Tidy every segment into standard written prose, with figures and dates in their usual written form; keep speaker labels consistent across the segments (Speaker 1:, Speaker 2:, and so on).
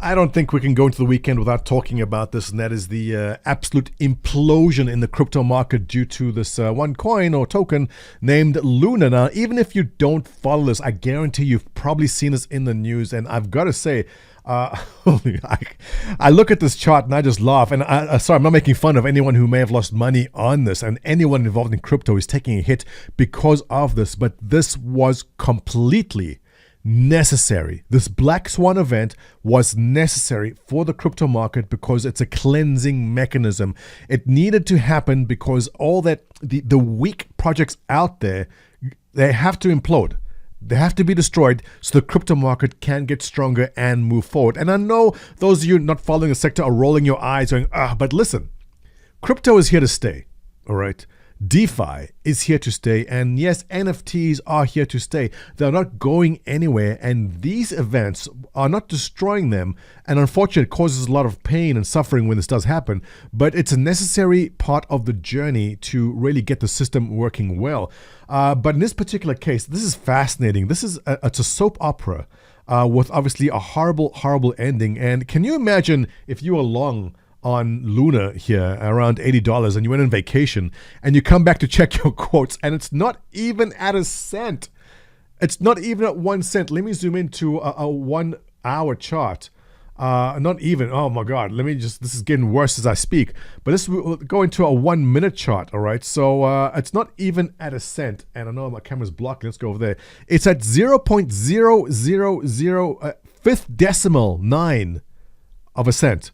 Speaker 1: I don't think we can go into the weekend without talking about this, and that is the absolute implosion in the crypto market due to this one coin or token named Luna. Now, even if you don't follow this, I guarantee you've probably seen this in the news, and I've got to say, I look at this chart and I just laugh. And sorry, I'm not making fun of anyone who may have lost money on this, and anyone involved in crypto is taking a hit because of this, but this was completely necessary. This black swan event was necessary for the crypto market because it's a cleansing mechanism. It needed to happen because all that the weak projects out there, they have to implode. They have to be destroyed so the crypto market can get stronger and move forward. And I know those of you not following the sector are rolling your eyes going, but listen, crypto is here to stay, all right? DeFi is here to stay, and yes, NFTs are here to stay. They're not going anywhere, and these events are not destroying them. And unfortunately, it causes a lot of pain and suffering when this does happen, but it's a necessary part of the journey to really get the system working well. But in this particular case, this is fascinating. It's a soap opera with obviously a horrible ending. And can you imagine if you were long on Luna here around $80 and you went on vacation and you come back to check your quotes and it's not even at a cent. It's not even at 1 cent. Let me zoom into a 1 hour chart. Not even, oh my God, this is getting worse as I speak, but this will go into a 1 minute chart, all right? So it's not even at a cent, and I know my camera's blocking, let's go over there. It's at 0.000 fifth decimal 9 of a cent.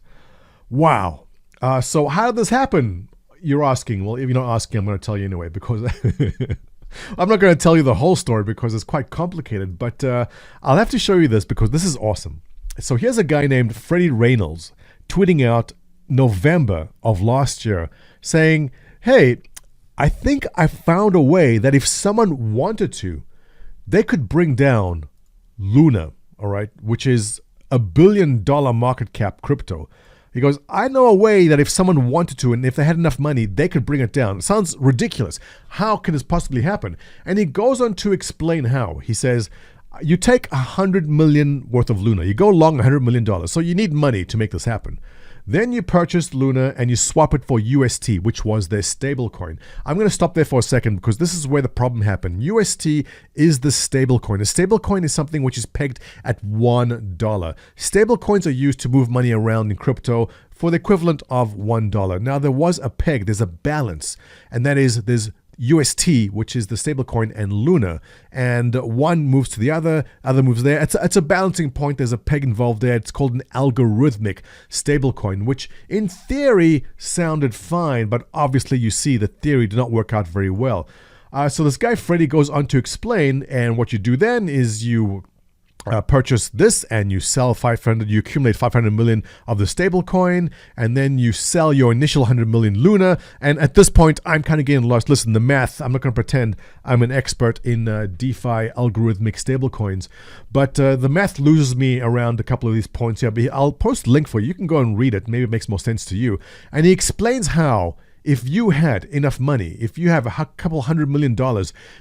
Speaker 1: Wow. So how did this happen? You're asking. Well, if you're not asking, I'm going to tell you anyway, because I'm not going to tell you the whole story because it's quite complicated, but I'll have to show you this because this is awesome. So here's a guy named Freddie Reynolds tweeting out November of last year saying, hey, I think I found a way that if someone wanted to, they could bring down Luna, all right, which is $1 billion market cap crypto. He goes, I know a way that if someone wanted to and if they had enough money, they could bring it down. It sounds ridiculous. How can this possibly happen? And he goes on to explain how. He says, you take 100 million worth of Luna. You go long $100 million. So you need money to make this happen. Then you purchase Luna and you swap it for UST, which was their stablecoin. I'm going to stop there for a second because this is where the problem happened. UST is the stablecoin. A stablecoin is something which is pegged at $1. Stablecoins are used to move money around in crypto for the equivalent of $1. Now, there was a peg, there's a balance, and that is there's UST, which is the stablecoin, and Luna, and one moves to the other moves there. It's a balancing point. There's a peg involved there. It's called an algorithmic stablecoin, which in theory sounded fine, but obviously you see the theory did not work out very well. So this guy Freddie goes on to explain, and what you do then is you purchase this and you sell 500, you accumulate 500 million of the stable coin, and then you sell your initial 100 million Luna. And at this point, I'm kind of getting lost. Listen, the math, I'm not going to pretend I'm an expert in DeFi algorithmic stable coins, but the math loses me around a couple of these points here. But I'll post a link for you. You can go and read it. Maybe it makes more sense to you. And he explains how if you had enough money, if you have a couple $100 million,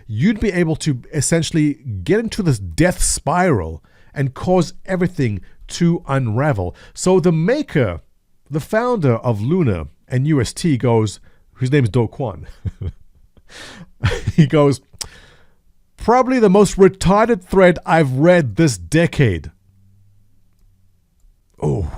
Speaker 1: you'd be able to essentially get into this death spiral and cause everything to unravel. So the maker, the founder of Luna and UST goes, whose name is Do Kwon, he goes, probably the most retarded thread I've read this decade. Oh,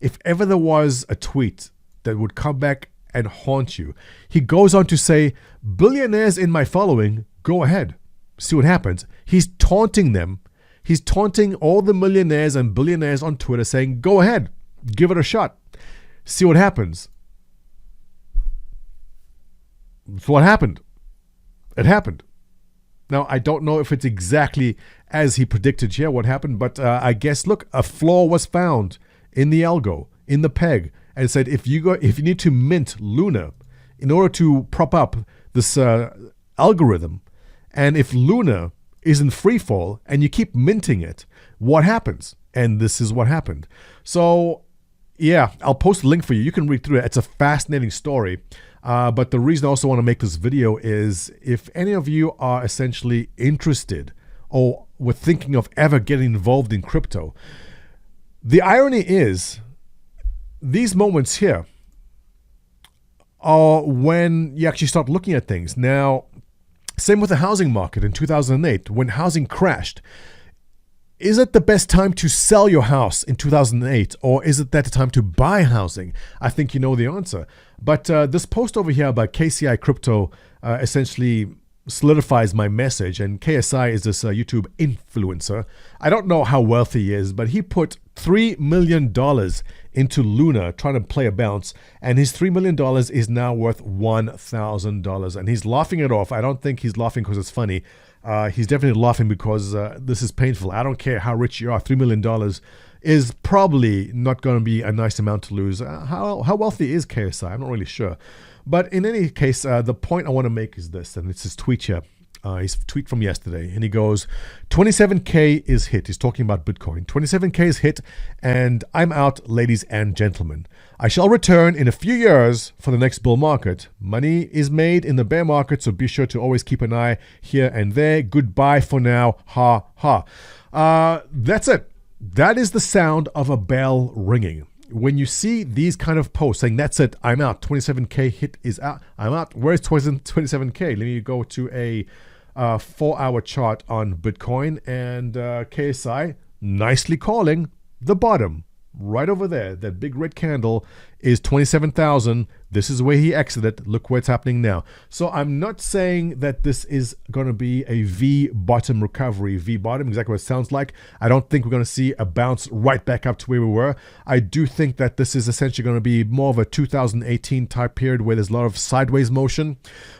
Speaker 1: if ever there was a tweet that would come back and haunt you. He goes on to say, billionaires in my following, go ahead. See what happens. He's taunting them. He's taunting all the millionaires and billionaires on Twitter saying, go ahead, give it a shot. See what happens. So what happened? It happened. Now, I don't know if it's exactly as he predicted here what happened, but I guess, look, a flaw was found in the algo, in the peg, and said if you need to mint Luna in order to prop up this algorithm, and if Luna is in free fall and you keep minting it, what happens? And this is what happened. So yeah, I'll post a link for you. You can read through it. It's a fascinating story. But the reason I also want to make this video is if any of you are essentially interested or were thinking of ever getting involved in crypto, The irony is, these moments here are when you actually start looking at things. Now, same with the housing market in 2008, when housing crashed. Is it the best time to sell your house in 2008, or is it that the time to buy housing? I think you know the answer. But this post over here by KCI Crypto essentially solidifies my message. And KSI is this YouTube influencer. I don't know how wealthy he is, but he put $3 million into Luna trying to play a bounce, and his $3 million is now worth $1,000. And he's laughing it off. I don't think he's laughing because it's funny. He's definitely laughing because this is painful. I don't care how rich you are. $3 million is probably not going to be a nice amount to lose. How wealthy is KSI? I'm not really sure. But in any case, the point I want to make is this, and it's his tweet here. His tweet from yesterday, and he goes, 27K is hit. He's talking about Bitcoin. 27K is hit, and I'm out, ladies and gentlemen. I shall return in a few years for the next bull market. Money is made in the bear market, so be sure to always keep an eye here and there. Goodbye for now. Ha ha. That's it. That is the sound of a bell ringing. When you see these kind of posts saying, that's it, I'm out, 27K hit is out, I'm out. Where's 27K? Let me go to a 4-hour chart on Bitcoin, and KSI nicely calling the bottom right over there. That big red candle is 27,000. This is where he exited. Look what's happening now. So I'm not saying that this is going to be a V bottom recovery. V bottom, exactly what it sounds like. I don't think we're going to see a bounce right back up to where we were. I do think that this is essentially going to be more of a 2018 type period where there's a lot of sideways motion.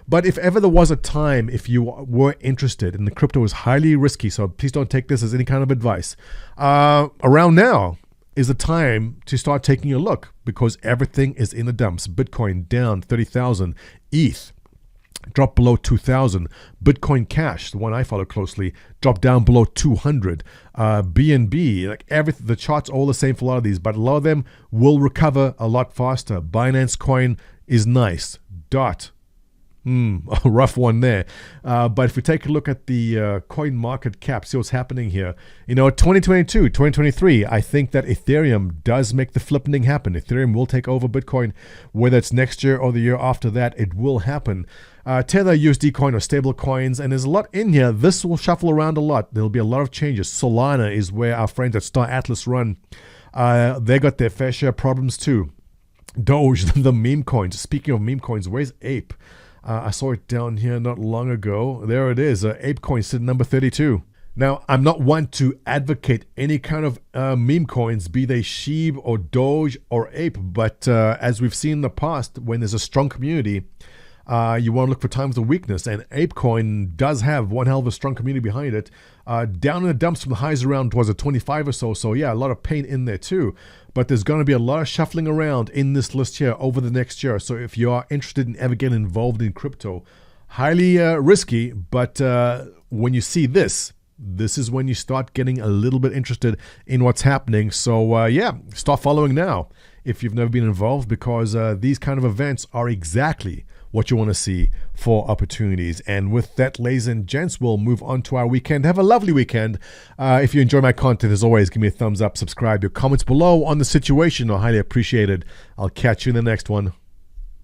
Speaker 1: But if ever there was a time, if you were interested, and the crypto is highly risky, so please don't take this as any kind of advice, around now is the time to start taking a look, because everything is in the dumps. Bitcoin down 30,000. ETH dropped below 2,000. Bitcoin Cash, the one I follow closely, dropped down below 200. BNB, like everything, the chart's all the same for a lot of these, but a lot of them will recover a lot faster. Binance Coin is nice. DOT, a rough one there. But if we take a look at the coin market cap, see what's happening here. 2022, 2023, I think that Ethereum does make the flipping happen. Ethereum will take over Bitcoin, whether it's next year or the year after that, it will happen. Tether, USD coin, or stable coins, and there's a lot in here. This will shuffle around a lot. There'll be a lot of changes. Solana is where our friends at Star Atlas run. They got their fair share of problems too. Doge, the meme coins. Speaking of meme coins, where's Ape? I saw it down here not long ago. There it is. ApeCoin sitting number 32. Now, I'm not one to advocate any kind of meme coins, be they Sheeb or Doge or Ape. But as we've seen in the past, when there's a strong community, you want to look for times of weakness. And ApeCoin does have one hell of a strong community behind it. Down in the dumps from the highs around, was it 25 or so? So yeah, a lot of pain in there too. But there's going to be a lot of shuffling around in this list here over the next year. So if you are interested in ever getting involved in crypto, highly risky. But when you see this is when you start getting a little bit interested in what's happening. So yeah, start following now if you've never been involved, because these kind of events are exactly what you want to see for opportunities. And with that, ladies and gents, we'll move on to our weekend. Have a lovely weekend. If you enjoy my content, as always, give me a thumbs up, subscribe. Your comments below on the situation are highly appreciated. I'll catch you in the next one.